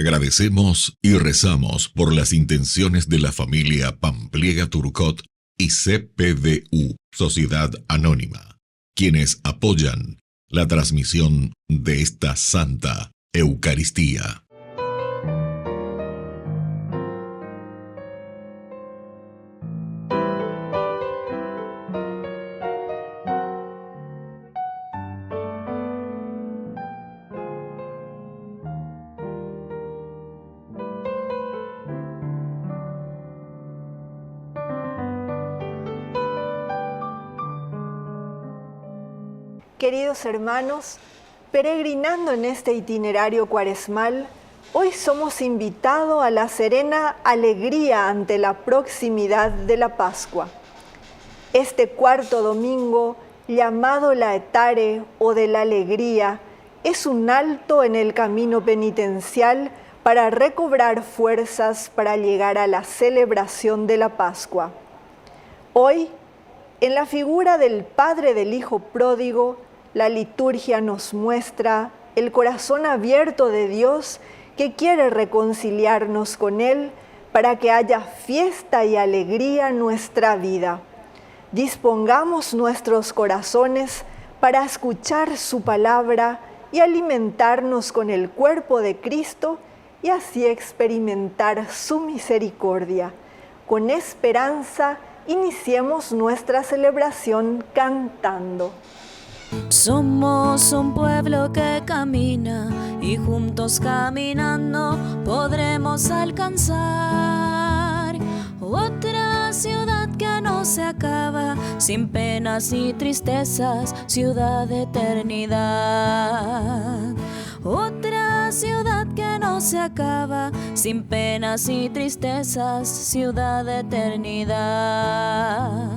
Agradecemos y rezamos por las intenciones de la familia Pampliega Turcot y CPDU, Sociedad Anónima, quienes apoyan la transmisión de esta Santa Eucaristía. Queridos hermanos, peregrinando en este itinerario cuaresmal, hoy somos invitados a la serena alegría ante la proximidad de la Pascua. Este cuarto domingo, llamado Laetare o de la alegría, es un alto en el camino penitencial para recobrar fuerzas para llegar a la celebración de la Pascua. Hoy, en la figura del Padre del Hijo Pródigo, la liturgia nos muestra el corazón abierto de Dios que quiere reconciliarnos con Él para que haya fiesta y alegría en nuestra vida. Dispongamos nuestros corazones para escuchar su palabra y alimentarnos con el cuerpo de Cristo y así experimentar su misericordia. Con esperanza, iniciemos nuestra celebración cantando. Somos un pueblo que camina y juntos caminando podremos alcanzar otra ciudad que no se acaba, sin penas ni tristezas, ciudad de eternidad. Otra ciudad que no se acaba, sin penas ni tristezas, ciudad de eternidad.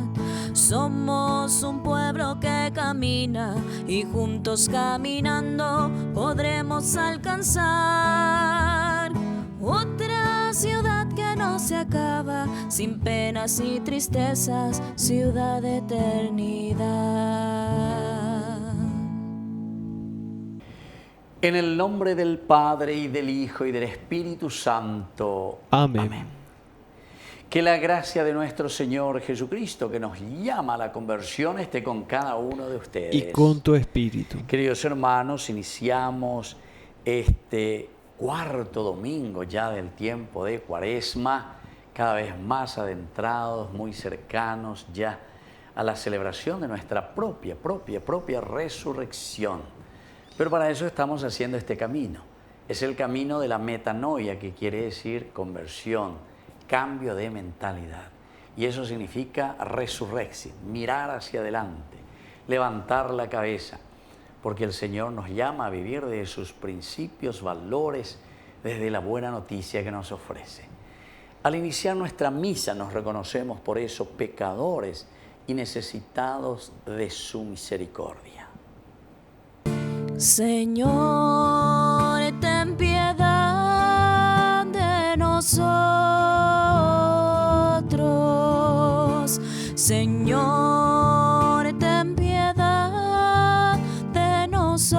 Somos un pueblo que camina y juntos caminando podremos alcanzar otra ciudad que no se acaba, sin penas y tristezas, ciudad de eternidad. En el nombre del Padre y del Hijo y del Espíritu Santo. Amén. Amén. Que la gracia de nuestro Señor Jesucristo, que nos llama a la conversión, esté con cada uno de ustedes. Y con tu espíritu. Queridos hermanos, iniciamos este cuarto domingo ya del tiempo de Cuaresma, cada vez más adentrados, muy cercanos ya a la celebración de nuestra propia resurrección. Pero para eso estamos haciendo este camino. Es el camino de la metanoia, que quiere decir conversión, cambio de mentalidad. Y eso significa resurrección, mirar hacia adelante, levantar la cabeza, porque el Señor nos llama a vivir de sus principios, valores, desde la buena noticia que nos ofrece. Al iniciar nuestra misa nos reconocemos por eso pecadores y necesitados de su misericordia. Señor, ten piedad de nosotros. Señor, ten piedad de nosotros.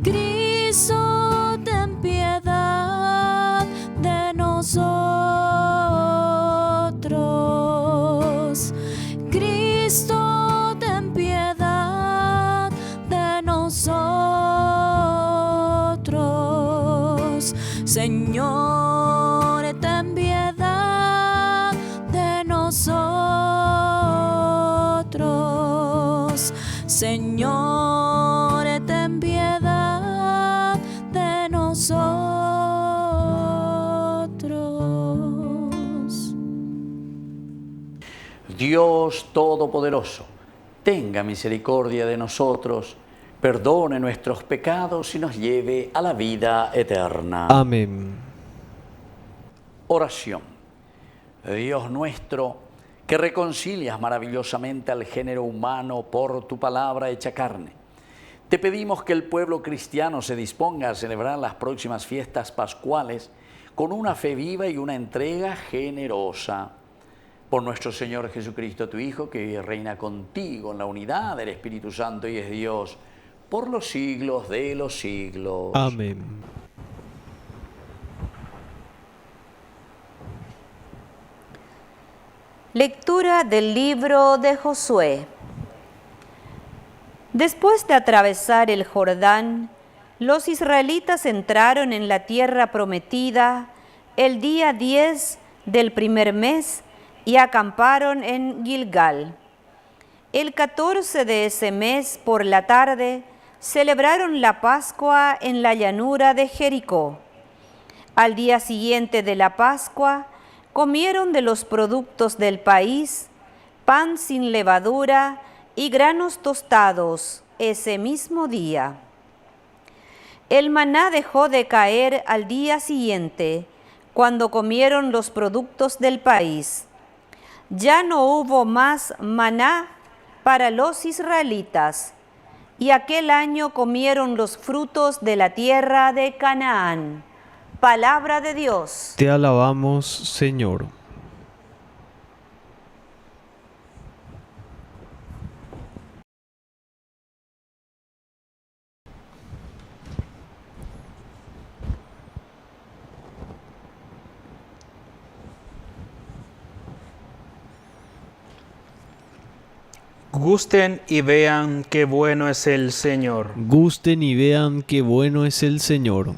Cristo, ten piedad de nosotros. Cristo, ten piedad de nosotros. Señor, ten piedad de nosotros. Señor, ten piedad de nosotros. Dios Todopoderoso, tenga misericordia de nosotros, perdone nuestros pecados y nos lleve a la vida eterna. Amén. Oración. Dios nuestro, que reconcilias maravillosamente al género humano por tu palabra hecha carne, te pedimos que el pueblo cristiano se disponga a celebrar las próximas fiestas pascuales con una fe viva y una entrega generosa. Por nuestro Señor Jesucristo, tu Hijo, que vive y reina contigo en la unidad del Espíritu Santo y es Dios por los siglos de los siglos. Amén. Lectura del libro de Josué. Después de atravesar el Jordán, los israelitas entraron en la tierra prometida el día 10 del primer mes y acamparon en Gilgal. El 14 de ese mes, por la tarde, celebraron la Pascua en la llanura de Jericó. Al día siguiente de la Pascua, comieron de los productos del país, pan sin levadura y granos tostados ese mismo día. El maná dejó de caer al día siguiente, cuando comieron los productos del país. Ya no hubo más maná para los israelitas, y aquel año comieron los frutos de la tierra de Canaán. Palabra de Dios. Te alabamos, Señor. Gusten y vean qué bueno es el Señor. Gusten y vean qué bueno es el Señor.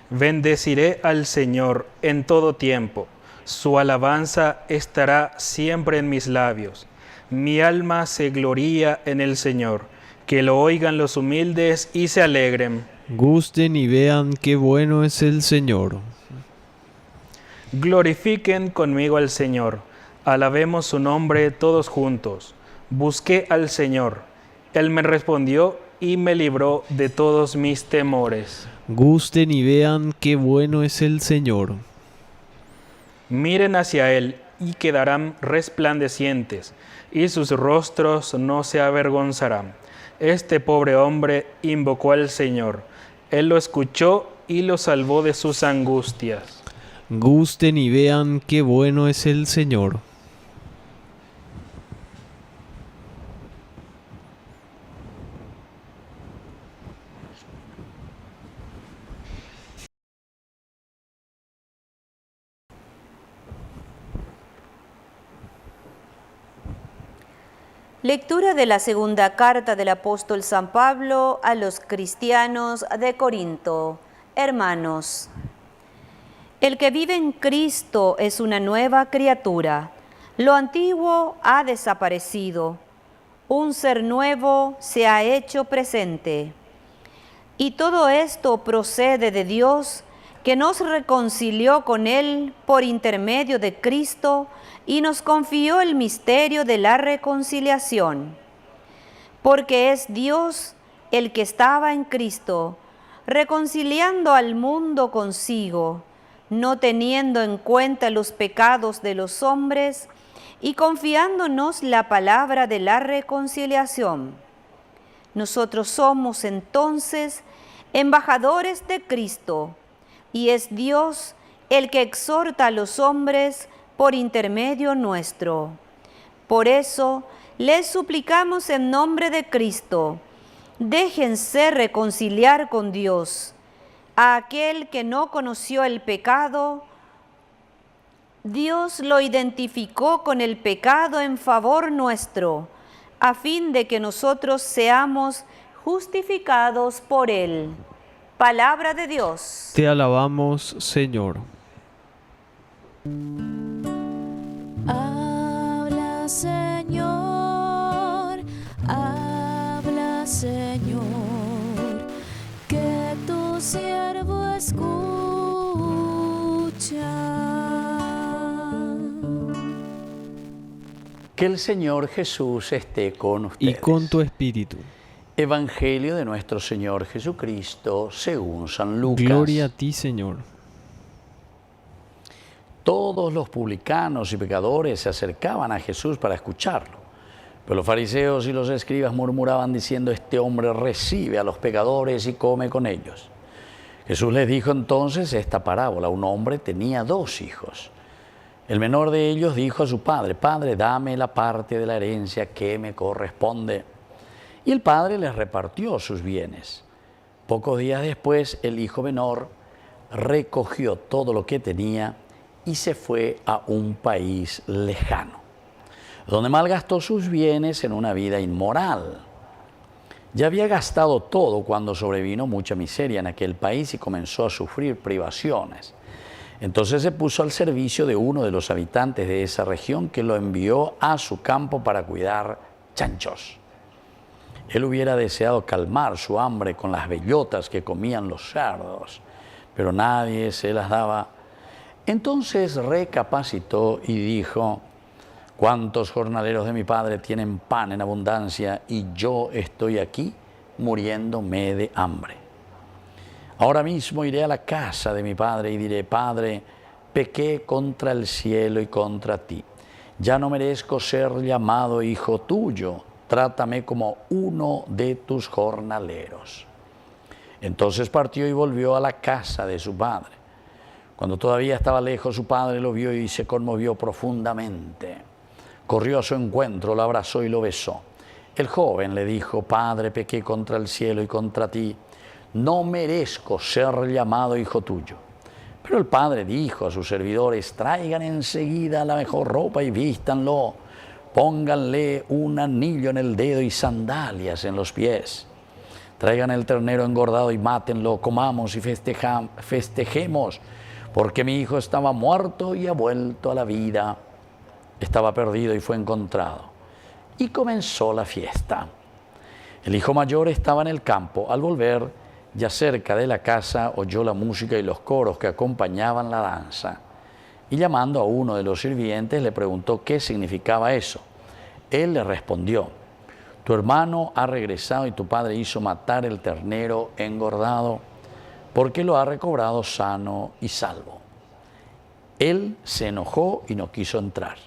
Bendeciré al Señor en todo tiempo. Su alabanza estará siempre en mis labios. Mi alma se gloría en el Señor. Que lo oigan los humildes y se alegren. Gusten y vean qué bueno es el Señor. Glorifiquen conmigo al Señor. Alabemos su nombre todos juntos. Busqué al Señor. Él me respondió y me libró de todos mis temores. Gusten y vean qué bueno es el Señor. Miren hacia Él y quedarán resplandecientes, y sus rostros no se avergonzarán. Este pobre hombre invocó al Señor. Él lo escuchó y lo salvó de sus angustias. Gusten y vean qué bueno es el Señor. Lectura de la segunda carta del apóstol San Pablo a los cristianos de Corinto. Hermanos, el que vive en Cristo es una nueva criatura. Lo antiguo ha desaparecido. Un ser nuevo se ha hecho presente. Y todo esto procede de Dios, que nos reconcilió con Él por intermedio de Cristo y nos confió el misterio de la reconciliación. Porque es Dios el que estaba en Cristo, reconciliando al mundo consigo, no teniendo en cuenta los pecados de los hombres y confiándonos la palabra de la reconciliación. Nosotros somos entonces embajadores de Cristo, y es Dios el que exhorta a los hombres por intermedio nuestro. Por eso, les suplicamos en nombre de Cristo, déjense reconciliar con Dios. A aquel que no conoció el pecado, Dios lo identificó con el pecado en favor nuestro, a fin de que nosotros seamos justificados por él. Palabra de Dios. Te alabamos, Señor. Habla, Señor, habla, Señor, que tu siervo escucha. Que el Señor Jesús esté con ustedes. Y con tu espíritu. Evangelio de nuestro Señor Jesucristo según San Lucas. Gloria a ti, Señor. Todos los publicanos y pecadores se acercaban a Jesús para escucharlo. Pero los fariseos y los escribas murmuraban diciendo: este hombre recibe a los pecadores y come con ellos. Jesús les dijo entonces esta parábola. Un hombre tenía 2 hijos. El menor de ellos dijo a su padre: Padre, dame la parte de la herencia que me corresponde. Y el padre les repartió sus bienes. Pocos días después, el hijo menor recogió todo lo que tenía y se fue a un país lejano, donde malgastó sus bienes en una vida inmoral. Ya había gastado todo cuando sobrevino mucha miseria en aquel país y comenzó a sufrir privaciones. Entonces se puso al servicio de uno de los habitantes de esa región, que lo envió a su campo para cuidar chanchos. Él hubiera deseado calmar su hambre con las bellotas que comían los cerdos, pero nadie se las daba. Entonces recapacitó y dijo: ¿cuántos jornaleros de mi padre tienen pan en abundancia y yo estoy aquí muriéndome de hambre? Ahora mismo iré a la casa de mi padre y diré: Padre, pequé contra el cielo y contra ti. Ya no merezco ser llamado hijo tuyo. Trátame como uno de tus jornaleros. Entonces partió y volvió a la casa de su padre. Cuando todavía estaba lejos, su padre lo vio y se conmovió profundamente. Corrió a su encuentro, lo abrazó y lo besó. El joven le dijo: Padre, pequé contra el cielo y contra ti. No merezco ser llamado hijo tuyo. Pero el padre dijo a sus servidores: traigan enseguida la mejor ropa y vístanlo. Pónganle un anillo en el dedo y sandalias en los pies. Traigan el ternero engordado y mátenlo, comamos y festejemos, porque mi hijo estaba muerto y ha vuelto a la vida. Estaba perdido y fue encontrado. Y comenzó la fiesta. El hijo mayor estaba en el campo. Al volver, ya cerca de la casa, oyó la música y los coros que acompañaban la danza. Y llamando a uno de los sirvientes, le preguntó qué significaba eso. Él le respondió: tu hermano ha regresado y tu padre hizo matar el ternero engordado, porque lo ha recobrado sano y salvo. Él se enojó y no quiso entrar.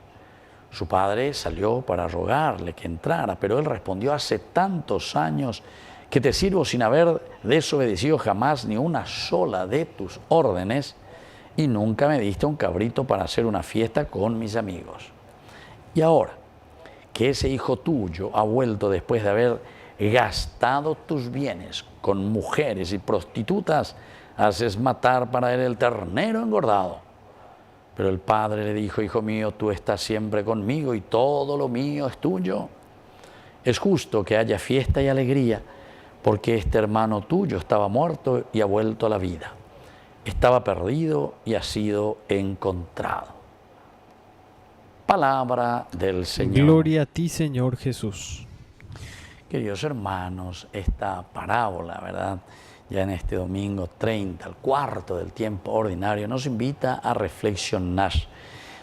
Su padre salió para rogarle que entrara, pero él respondió: hace tantos años que te sirvo sin haber desobedecido jamás ni una sola de tus órdenes, y nunca me diste un cabrito para hacer una fiesta con mis amigos. Y ahora que ese hijo tuyo ha vuelto después de haber gastado tus bienes con mujeres y prostitutas, haces matar para él el ternero engordado. Pero el padre le dijo: hijo mío, tú estás siempre conmigo y todo lo mío es tuyo. Es justo que haya fiesta y alegría, porque este hermano tuyo estaba muerto y ha vuelto a la vida. Estaba perdido y ha sido encontrado. Palabra del Señor. Gloria a ti, Señor Jesús. Queridos hermanos, esta parábola, ¿verdad?, ya en este domingo 30, el cuarto del tiempo ordinario, nos invita a reflexionar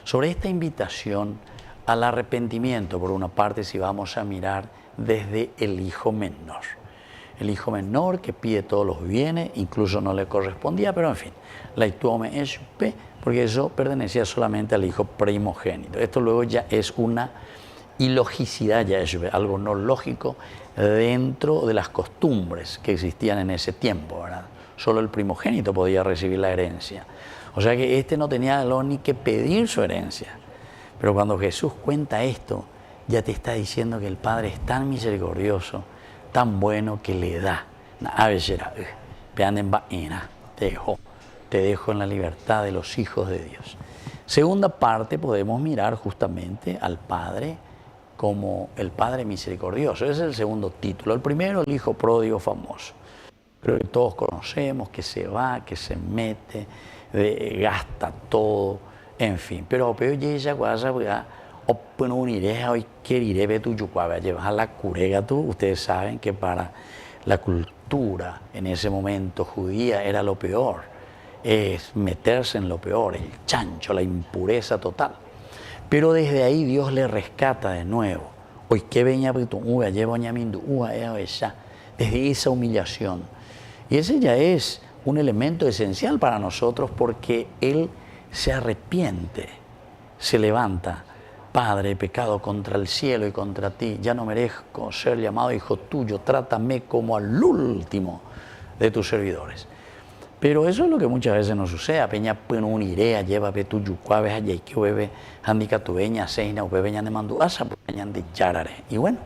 sobre esta invitación al arrepentimiento, por una parte, si vamos a mirar desde el hijo menor. El hijo menor que pide todos los bienes, incluso no le correspondía, pero en fin, la ituome es P, porque eso pertenecía solamente al hijo primogénito. Esto luego ya es una ilogicidad, ya es algo no lógico dentro de las costumbres que existían en ese tiempo, ¿verdad? Solo el primogénito podía recibir la herencia. O sea que este no tenía ni que pedir su herencia. Pero cuando Jesús cuenta esto, ya te está diciendo que el Padre es tan misericordioso, tan bueno, que le da. Te dejo en la libertad de los hijos de Dios. Segunda parte, podemos mirar justamente al Padre como el Padre misericordioso. Ese es el segundo título. El primero, el hijo pródigo famoso. Creo que todos conocemos, que se va, que se mete, gasta todo, en fin. Pero ella hoy queriré tu yucuave, llevar la curega tú. Ustedes saben que para la cultura en ese momento judía era lo peor. Es meterse en lo peor, el chancho, la impureza total. Pero desde ahí Dios le rescata de nuevo. Hoy que veña desde esa humillación. Y ese ya es un elemento esencial para nosotros, porque Él se arrepiente, se levanta. Padre, he pecado contra el cielo y contra ti, ya no merezco ser llamado hijo tuyo, trátame como al último de tus servidores. Pero eso es lo que muchas veces nos sucede. Peña penuirea, llévame tu yucuaves allá y que bebe handicatueña, seina, bebeña de manduasa, peña de yarare. Y bueno,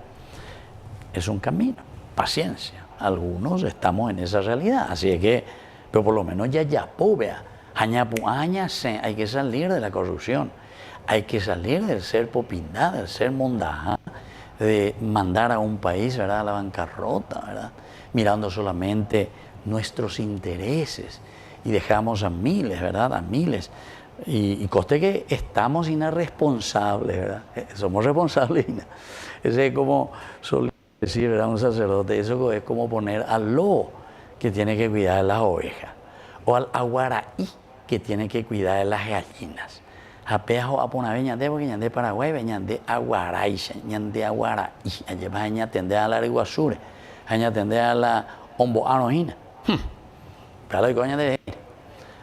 es un camino, paciencia. Algunos estamos en esa realidad, así es que, pero por lo menos ya vea, hay que salir de la corrupción, hay que salir del ser popindad, del ser mondajá, de mandar a un país, ¿verdad?, a la bancarrota, ¿verdad?, mirando solamente nuestros intereses y dejamos a miles, ¿verdad?, a miles. Y coste que estamos irresponsables, ¿verdad? Somos responsables. Ese es como solía decir, ¿verdad?, un sacerdote, eso es como poner al lobo que tiene que cuidar de las ovejas, o al aguaraí que tiene que cuidar de las gallinas. Apejo a poner ñande porque ñande Paraguay, ñande aguaray, ñande aguaraí, allá va a atender a la Iguazure, a atender a la Ombo Anojina. Claro,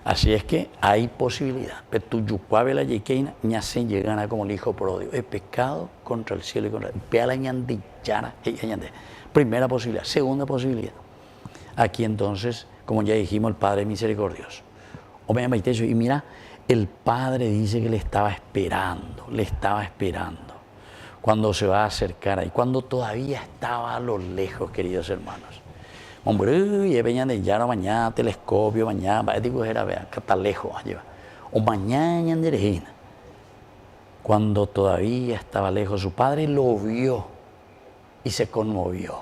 así es que hay posibilidad. Pero tu yucuabe la yequeina, ña se llegan como el hijo pródigo. Es pecado contra el cielo y contra el pea la ñandillara. Primera posibilidad. Segunda posibilidad. Aquí entonces, como ya dijimos, el Padre misericordioso. Y mira, el Padre dice que le estaba esperando. Cuando se va a acercar ahí, cuando todavía estaba a lo lejos, queridos hermanos. Hombre, y venían de ya mañana, telescopio, mañana, digo, era, vea, que está lejos, o mañana en Derejina. Cuando todavía estaba lejos, su padre lo vio y se conmovió.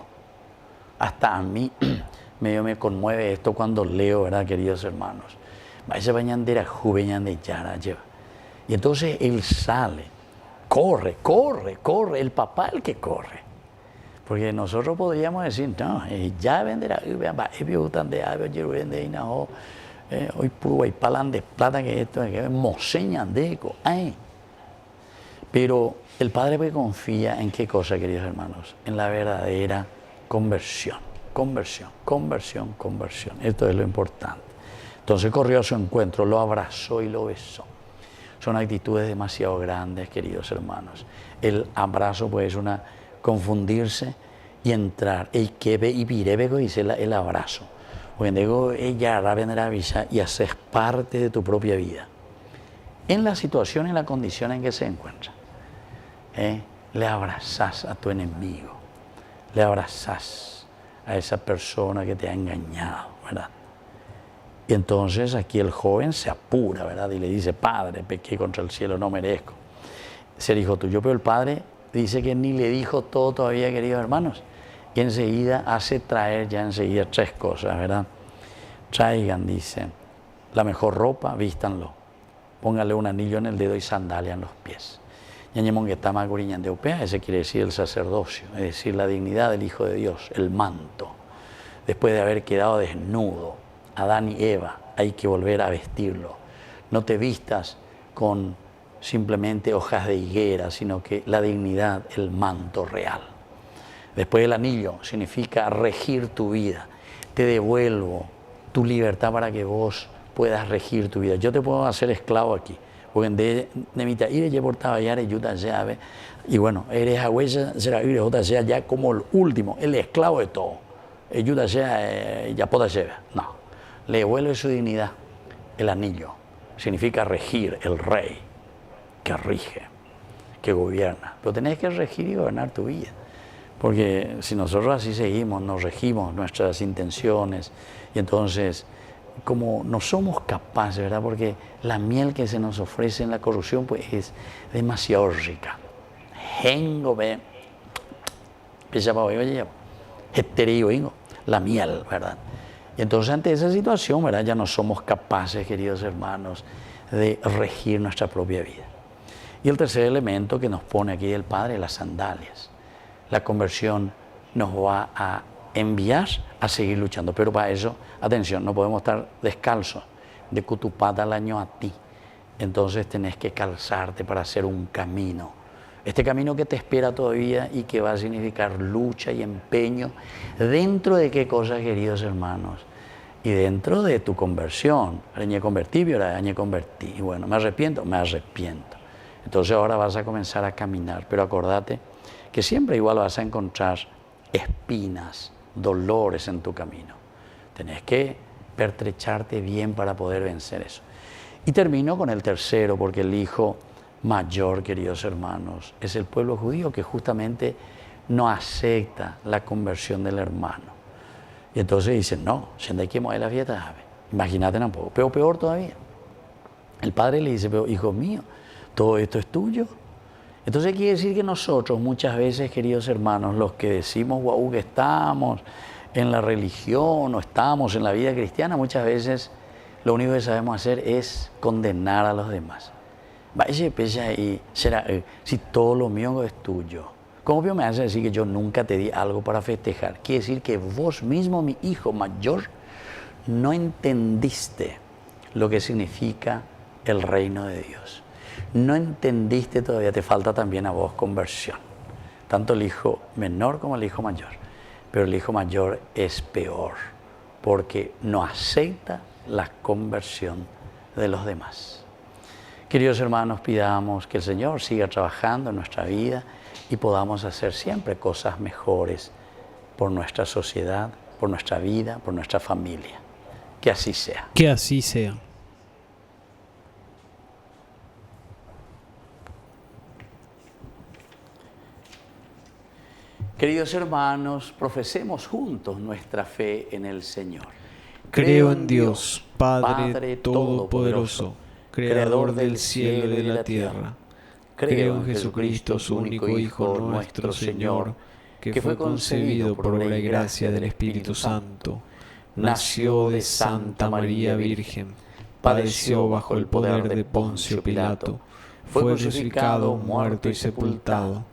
Hasta a mí medio me conmueve esto cuando leo, ¿verdad, queridos hermanos? Ese bañandera juveñan de Yara lleva. Y entonces él sale, corre, el papá el que corre. Porque nosotros podríamos decir, no, ya venderá, hoy puro y palan de plata que esto, que moseñan deco. Pero el Padre confía en qué cosa, queridos hermanos, en la verdadera conversión. Esto es lo importante. Entonces corrió a su encuentro, lo abrazó y lo besó. Son actitudes demasiado grandes, queridos hermanos. El abrazo puede ser confundirse y entrar. El que ve y pirebe dice el abrazo. Porque digo, ella y haces parte de tu propia vida. En la situación y la condición en que se encuentra. Le abrazas a tu enemigo. Le abrazas a esa persona que te ha engañado, ¿verdad? Y entonces aquí el joven se apura, ¿verdad? Y le dice, Padre, pequé contra el cielo, no merezco ser hijo tuyo. Pero el Padre dice que ni le dijo todo todavía, queridos hermanos. Y enseguida hace traer tres cosas, ¿verdad? Traigan, dice, la mejor ropa, vístanlo. Póngale un anillo en el dedo y sandalia en los pies. Ese quiere decir el sacerdocio, es decir, la dignidad del Hijo de Dios, el manto. Después de haber quedado desnudo, Adán y Eva, hay que volver a vestirlo. No te vistas con simplemente hojas de higuera, sino que la dignidad, el manto real. Después el anillo significa regir tu vida. Te devuelvo tu libertad para que vos puedas regir tu vida. Yo te puedo hacer esclavo aquí. Porque y bueno, eres agüesa, será sea ya como el último, el esclavo de todo. No, le devuelve su dignidad. El anillo significa regir, el rey que rige, que gobierna. Pero tenés que regir y gobernar tu vida. Porque si nosotros así seguimos, nos regimos nuestras intenciones y entonces como no somos capaces, ¿verdad? Porque la miel que se nos ofrece en la corrupción pues es demasiado rica. La miel, ¿verdad? Y entonces ante esa situación, ¿verdad? Ya no somos capaces, queridos hermanos, de regir nuestra propia vida. Y el tercer elemento que nos pone aquí el Padre, las sandalias. La conversión nos va a enviar a seguir luchando, pero para eso, atención, no podemos estar descalzos, de cutupata al año a ti. Entonces tenés que calzarte para hacer un camino. Este camino que te espera todavía y que va a significar lucha y empeño. ¿Dentro de qué cosas, queridos hermanos? Y dentro de tu conversión. Añe convertí, añe convertí. Y bueno, me arrepiento. Entonces ahora vas a comenzar a caminar, pero acordate que siempre igual vas a encontrar espinas, dolores en tu camino. Tenés que pertrecharte bien para poder vencer eso. Y termino con el tercero, porque el hijo mayor, queridos hermanos, es el pueblo judío que justamente no acepta la conversión del hermano. Y entonces dicen, no, si no hay que mover la fiesta, imagínate tampoco, pero peor todavía. El padre le dice, pero hijo mío, todo esto es tuyo. Entonces quiere decir que nosotros muchas veces, queridos hermanos, los que decimos, guau, que estamos en la religión o estamos en la vida cristiana, muchas veces lo único que sabemos hacer es condenar a los demás. Vaya, pesa y será, si todo lo mío es tuyo. ¿Cómo me hace decir que yo nunca te di algo para festejar? Quiere decir que vos mismo, mi hijo mayor, no entendiste lo que significa el reino de Dios. No entendiste todavía, te falta también a vos conversión. Tanto el hijo menor como el hijo mayor. Pero el hijo mayor es peor, porque no acepta la conversión de los demás. Queridos hermanos, pidamos que el Señor siga trabajando en nuestra vida y podamos hacer siempre cosas mejores por nuestra sociedad, por nuestra vida, por nuestra familia. Que así sea. Que así sea. Queridos hermanos, profesemos juntos nuestra fe en el Señor. Creo en Dios, Padre Todopoderoso, Creador del cielo y de la tierra. Creo en Jesucristo, su único Hijo, nuestro Señor, que fue concebido por obra y gracia del Espíritu Santo. Nació de Santa María Virgen, padeció bajo el poder de Poncio Pilato, fue crucificado, muerto y sepultado.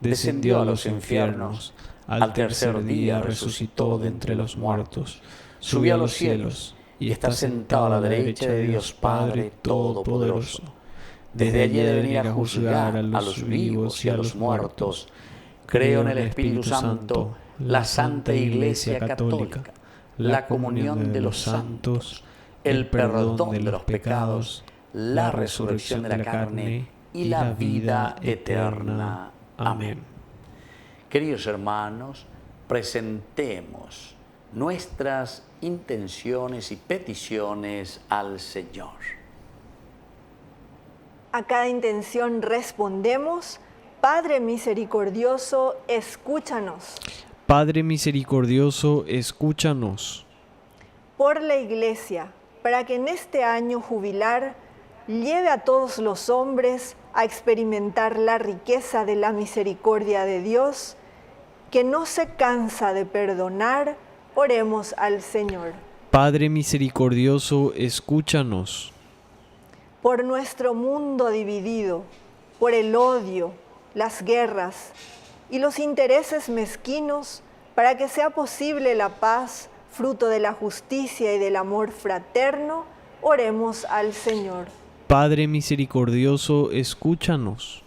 Descendió a los infiernos, al tercer día resucitó de entre los muertos, subió a los cielos y está sentado a la derecha de Dios Padre Todopoderoso. Desde allí de venir a juzgar a los vivos y a los muertos. Creo en el Espíritu Santo, la Santa Iglesia Católica, la comunión de los santos, el perdón de los pecados, la resurrección de la carne y la vida eterna. Amén. Queridos hermanos, presentemos nuestras intenciones y peticiones al Señor. A cada intención respondemos: Padre misericordioso, escúchanos. Padre misericordioso, escúchanos. Por la Iglesia, para que en este año jubilar lleve a todos los hombres a experimentar la riqueza de la misericordia de Dios, que no se cansa de perdonar, oremos al Señor. Padre misericordioso, escúchanos. Por nuestro mundo dividido, por el odio, las guerras y los intereses mezquinos, para que sea posible la paz, fruto de la justicia y del amor fraterno, oremos al Señor. Padre misericordioso, escúchanos.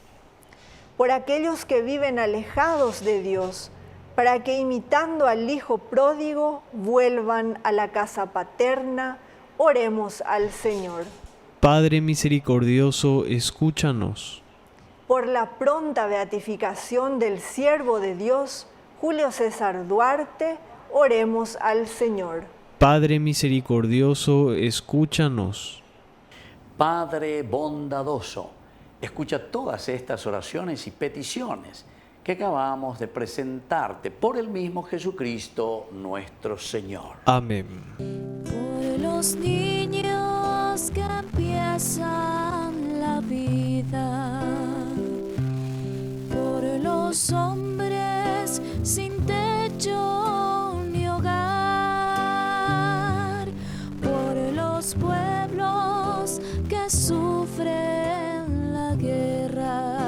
Por aquellos que viven alejados de Dios, para que imitando al Hijo pródigo vuelvan a la casa paterna, oremos al Señor. Padre misericordioso, escúchanos. Por la pronta beatificación del siervo de Dios, Julio César Duarte, oremos al Señor. Padre misericordioso, escúchanos. Padre bondadoso, escucha todas estas oraciones y peticiones que acabamos de presentarte por el mismo Jesucristo nuestro Señor. Amén. Por los niños que empiezan la vida, por los hombres sin techo ni hogar, por los pueblos que sufren la guerra,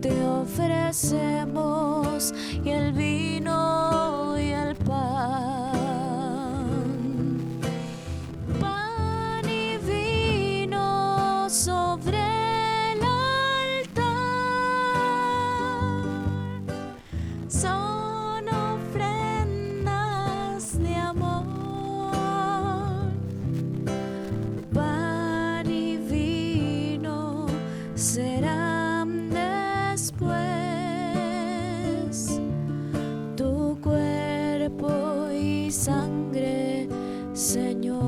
te ofrecemos y el vino y el pan, pan y vino sobre el altar, son ofrendas de amor, pan y vino serán después tu cuerpo y sangre, Señor.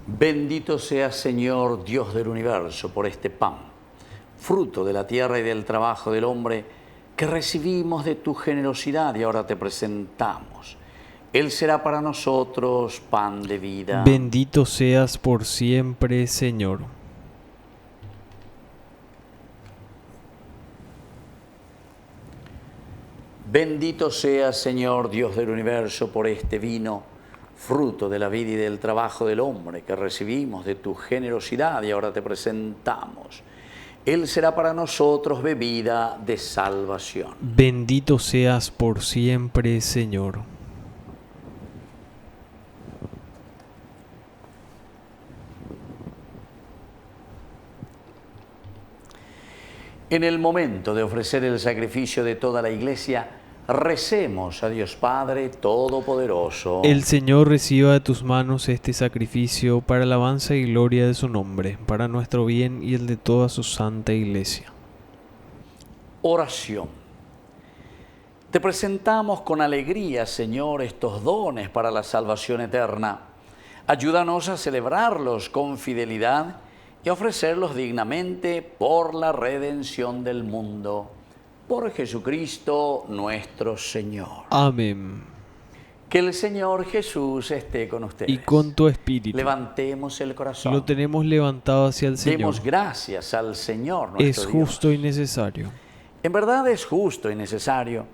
Bendito sea, Señor, Dios del universo, por este pan, fruto de la tierra y del trabajo del hombre, que recibimos de tu generosidad y ahora te presentamos. Él será para nosotros pan de vida. Bendito seas por siempre, Señor. Bendito seas, Señor, Dios del universo, por este vino, fruto de la vida y del trabajo del hombre, que recibimos de tu generosidad y ahora te presentamos. Él será para nosotros bebida de salvación. Bendito seas por siempre, Señor. En el momento de ofrecer el sacrificio de toda la Iglesia, recemos a Dios Padre Todopoderoso. El Señor reciba de tus manos este sacrificio para alabanza y gloria de su nombre, para nuestro bien y el de toda su santa Iglesia. Oración. Te presentamos con alegría, Señor, estos dones para la salvación eterna. Ayúdanos a celebrarlos con fidelidad y ofrecerlos dignamente por la redención del mundo. Por Jesucristo nuestro Señor. Amén. Que el Señor Jesús esté con ustedes. Y con tu espíritu. Levantemos el corazón. Lo tenemos levantado hacia el Señor. Demos gracias al Señor nuestro Es justo Dios. y necesario. En verdad es justo y necesario,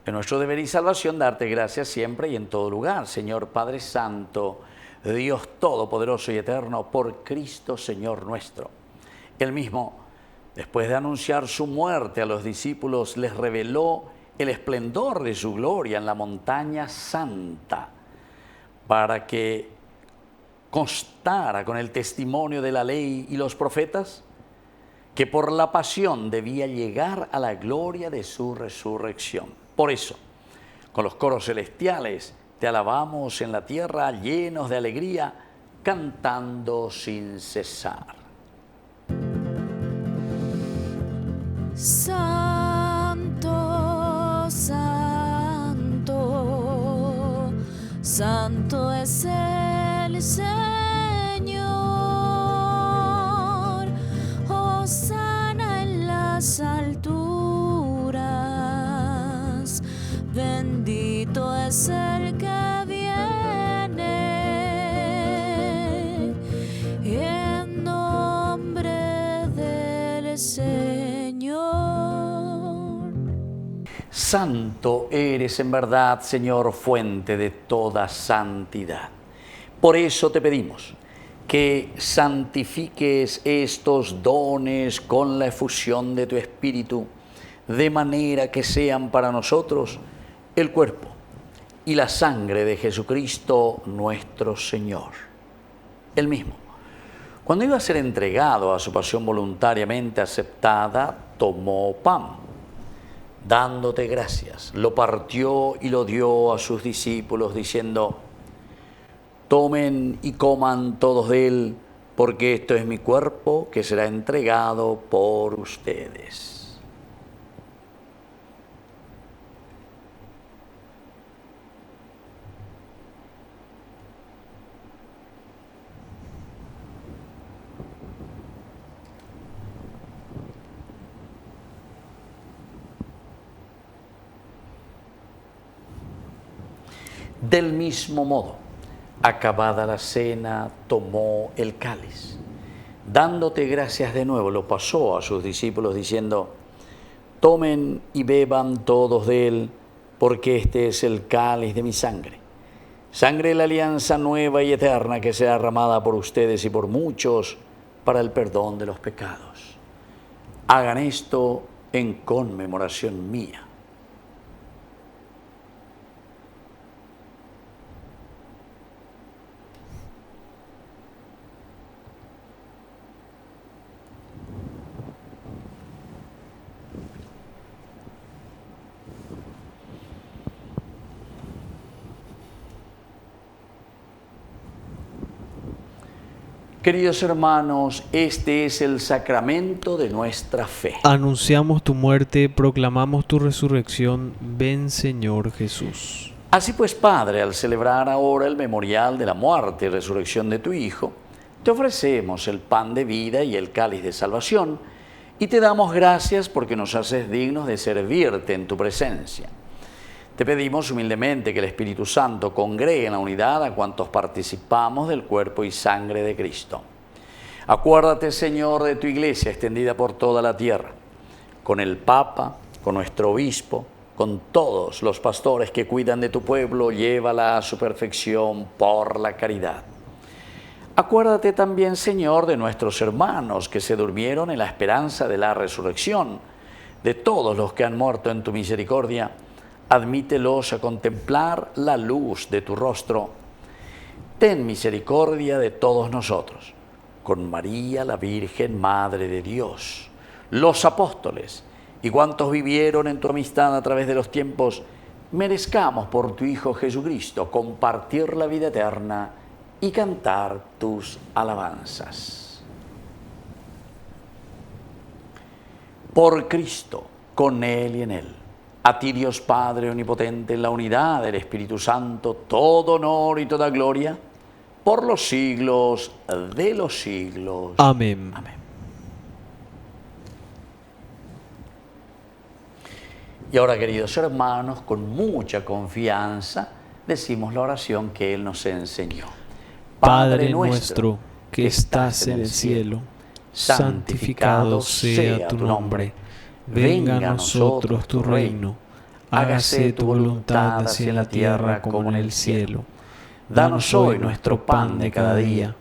en nuestro deber y salvación, darte gracias siempre y en todo lugar, Señor Padre Santo, Dios Todopoderoso y Eterno, por Cristo Señor nuestro. Él mismo, después de anunciar su muerte a los discípulos, les reveló el esplendor de su gloria en la montaña santa, para que constara con el testimonio de la ley y los profetas, que por la pasión debía llegar a la gloria de su resurrección. Por eso, con los coros celestiales, te alabamos en la tierra llenos de alegría, cantando sin cesar. Santo, santo, santo es el Señor. Hosana en las alturas, bendito es el que viene en nombre del Señor. Santo eres en verdad, Señor, fuente de toda santidad. Por eso te pedimos que santifiques estos dones con la efusión de tu Espíritu, de manera que sean para nosotros el cuerpo y la sangre de Jesucristo nuestro Señor. Él mismo, cuando iba a ser entregado a su pasión voluntariamente aceptada, tomó pan. Dándote gracias, lo partió y lo dio a sus discípulos, diciendo: tomen y coman todos de él, porque esto es mi cuerpo que será entregado por ustedes. Del mismo modo, acabada la cena, tomó el cáliz. Dándote gracias de nuevo, lo pasó a sus discípulos diciendo: tomen y beban todos de él, porque este es el cáliz de mi sangre. Sangre de la alianza nueva y eterna que será derramada por ustedes y por muchos para el perdón de los pecados. Hagan esto en conmemoración mía. Queridos hermanos, este es el sacramento de nuestra fe. Anunciamos tu muerte, proclamamos tu resurrección. Ven, Señor Jesús. Así pues, Padre, al celebrar ahora el memorial de la muerte y resurrección de tu Hijo, te ofrecemos el pan de vida y el cáliz de salvación, y te damos gracias porque nos haces dignos de servirte en tu presencia. Te pedimos humildemente que el Espíritu Santo congregue en la unidad a cuantos participamos del cuerpo y sangre de Cristo. Acuérdate, Señor, de tu iglesia extendida por toda la tierra, con el Papa, con nuestro obispo, con todos los pastores que cuidan de tu pueblo, llévala a su perfección por la caridad. Acuérdate también, Señor, de nuestros hermanos que se durmieron en la esperanza de la resurrección, de todos los que han muerto en tu misericordia. Admítelos a contemplar la luz de tu rostro. Ten misericordia de todos nosotros, con María, la Virgen, Madre de Dios, los apóstoles y cuantos vivieron en tu amistad a través de los tiempos, merezcamos por tu Hijo Jesucristo compartir la vida eterna y cantar tus alabanzas. Por Cristo, con Él y en Él, a ti, Dios Padre Omnipotente, en la unidad del Espíritu Santo, todo honor y toda gloria, por los siglos de los siglos. Amén. Amén. Y ahora, queridos hermanos, con mucha confianza, decimos la oración que Él nos enseñó. Padre nuestro, que estás en el cielo, santificado sea tu nombre. Venga a nosotros tu reino. Hágase tu voluntad así en la tierra como en el cielo. Danos hoy nuestro pan de cada día.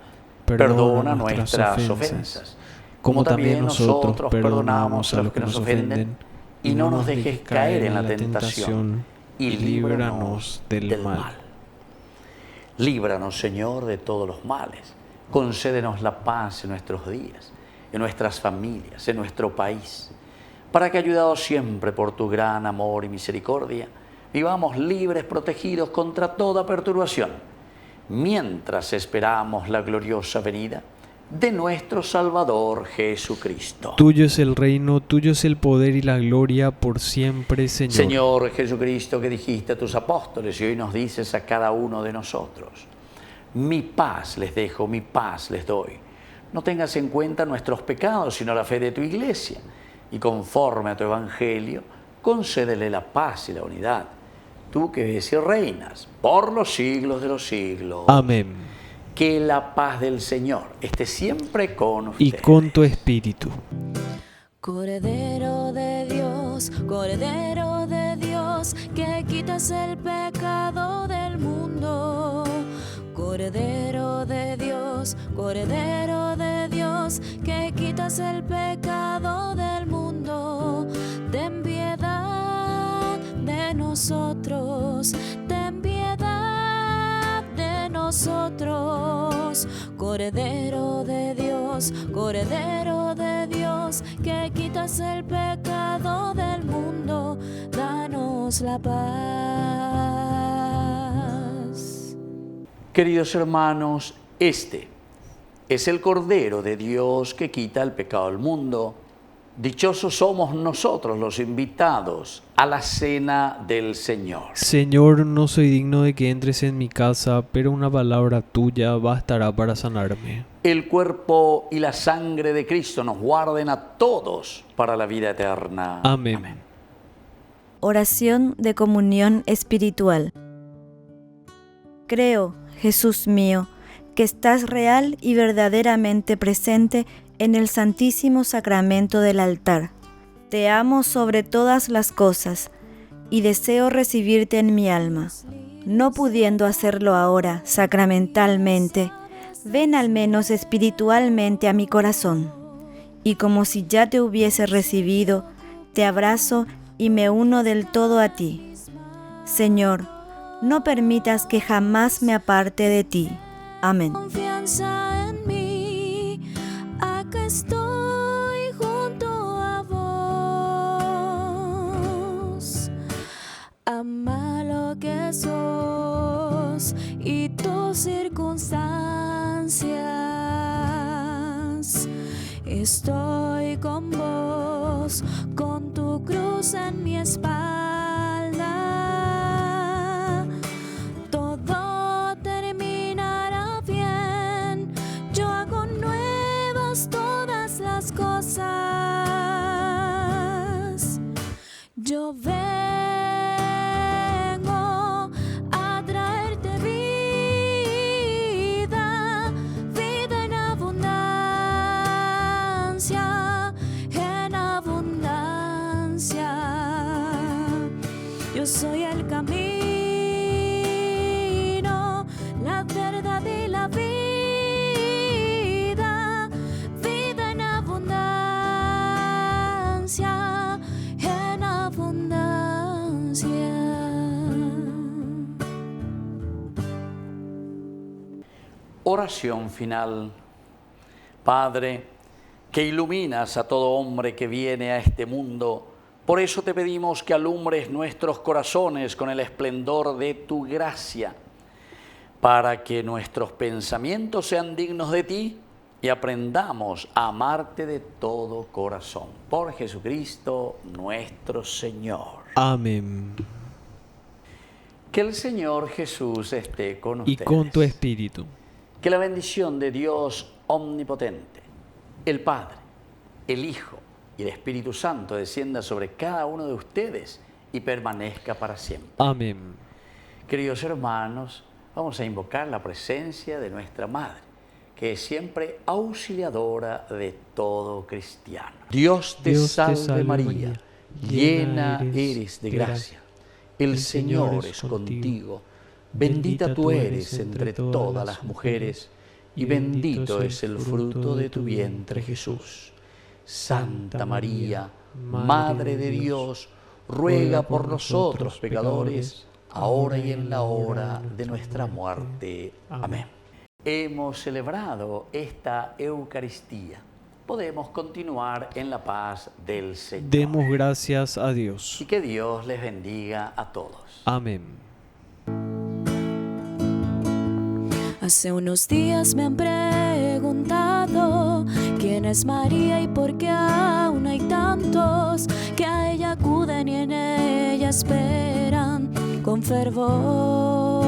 Perdona nuestras ofensas, como también nosotros perdonamos a los que nos ofenden. Y no nos dejes caer en la tentación, y líbranos del mal. Líbranos, Señor, de todos los males. Concédenos la paz en nuestros días, en nuestras familias, en nuestro país, para que, ayudados siempre por tu gran amor y misericordia, vivamos libres, protegidos contra toda perturbación, mientras esperamos la gloriosa venida de nuestro Salvador Jesucristo. Tuyo es el reino, tuyo es el poder y la gloria por siempre, Señor. Señor Jesucristo, que dijiste a tus apóstoles y hoy nos dices a cada uno de nosotros: mi paz les dejo, mi paz les doy. No tengas en cuenta nuestros pecados, sino la fe de tu iglesia. Y conforme a tu evangelio, concédele la paz y la unidad. Tú que vives y reinas por los siglos de los siglos. Amén. Que la paz del Señor esté siempre con ustedes. Y con tu espíritu. Cordero de Dios, que quitas el pecado del mundo. Cordero de Dios, que quitas el pecado del mundo. Ten piedad de nosotros, ten piedad de nosotros. Cordero de Dios, que quitas el pecado del mundo, danos la paz. Queridos hermanos, este es el Cordero de Dios que quita el pecado del mundo. Dichosos somos nosotros los invitados a la cena del Señor. Señor, no soy digno de que entres en mi casa, pero una palabra tuya bastará para sanarme. El cuerpo y la sangre de Cristo nos guarden a todos para la vida eterna. Amén. Amén. Oración de comunión espiritual. Creo, Jesús mío, que estás real y verdaderamente presente en el Santísimo Sacramento del altar. Te amo sobre todas las cosas y deseo recibirte en mi alma. No pudiendo hacerlo ahora sacramentalmente, ven al menos espiritualmente a mi corazón. Y como si ya te hubiese recibido, te abrazo y me uno del todo a ti. Señor, no permitas que jamás me aparte de ti. Amén. Confianza en mí, acá estoy junto a vos. Ama lo que sos y tus circunstancias. Estoy con vos, con tu cruz en mi espalda. Todo terminará bien. Yo hago nuevas todas las cosas. Oración final. Padre, que iluminas a todo hombre que viene a este mundo, por eso te pedimos que alumbres nuestros corazones con el esplendor de tu gracia, para que nuestros pensamientos sean dignos de ti y aprendamos a amarte de todo corazón. Por Jesucristo nuestro Señor. Amén. Que el Señor Jesús esté con ustedes. Y con tu espíritu. Que la bendición de Dios omnipotente, el Padre, el Hijo y el Espíritu Santo descienda sobre cada uno de ustedes y permanezca para siempre. Amén. Queridos hermanos, vamos a invocar la presencia de nuestra Madre, que es siempre auxiliadora de todo cristiano. Dios te salve María, llena eres de gracia. El Señor es contigo. Bendita tú eres entre todas las mujeres, y bendito es el fruto de tu vientre, Jesús. Santa María, Madre de Dios, ruega por nosotros pecadores, ahora y en la hora de nuestra muerte. Amén. Hemos celebrado esta Eucaristía. Podemos continuar en la paz del Señor. Demos gracias a Dios. Y que Dios les bendiga a todos. Amén. Hace unos días me han preguntado quién es María y por qué aún hay tantos que a ella acuden y en ella esperan con fervor.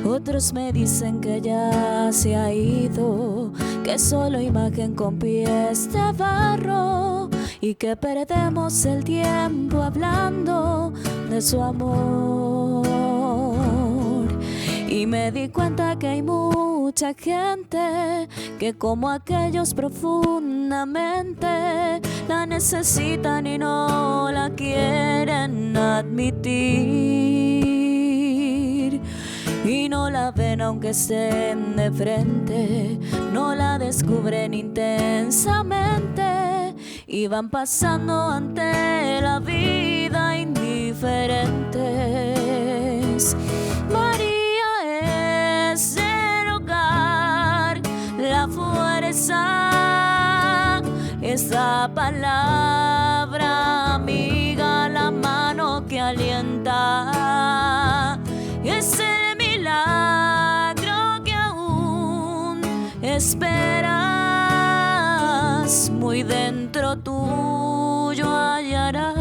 Otros me dicen que ya se ha ido, que solo imagen con pies de barro y que perdemos el tiempo hablando de su amor. Y me di cuenta que hay mucha gente que como aquellos profundamente la necesitan y no la quieren admitir. Y no la ven aunque estén de frente, no la descubren intensamente y van pasando ante la vida indiferentes. María es el hogar, la fuerza, esa palabra amiga, la mano que alienta, es el milagro que aún esperas, muy dentro tuyo hallarás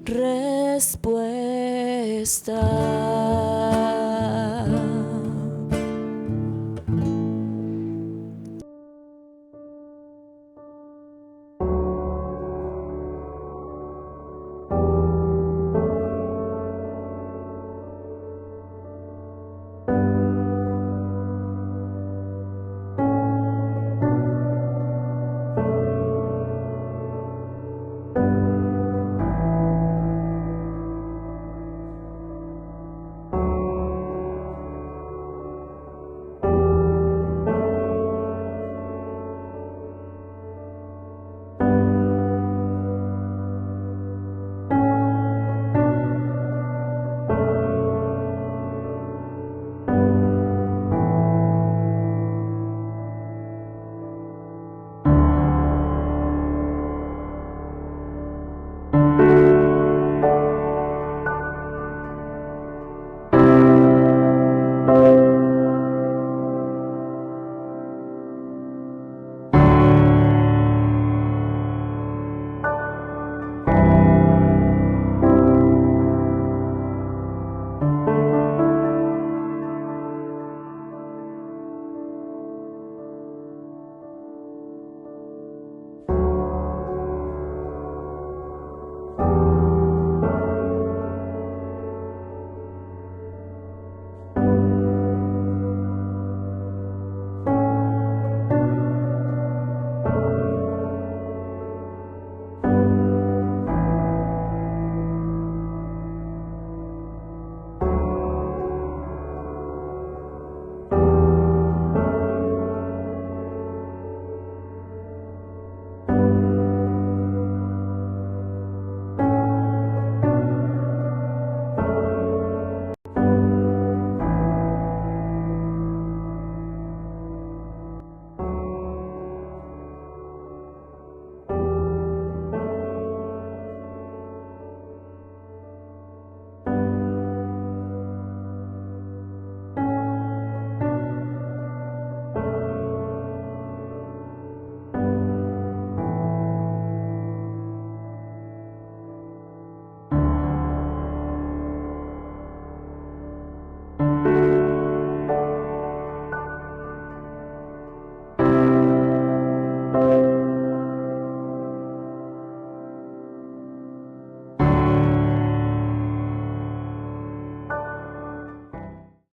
respuesta.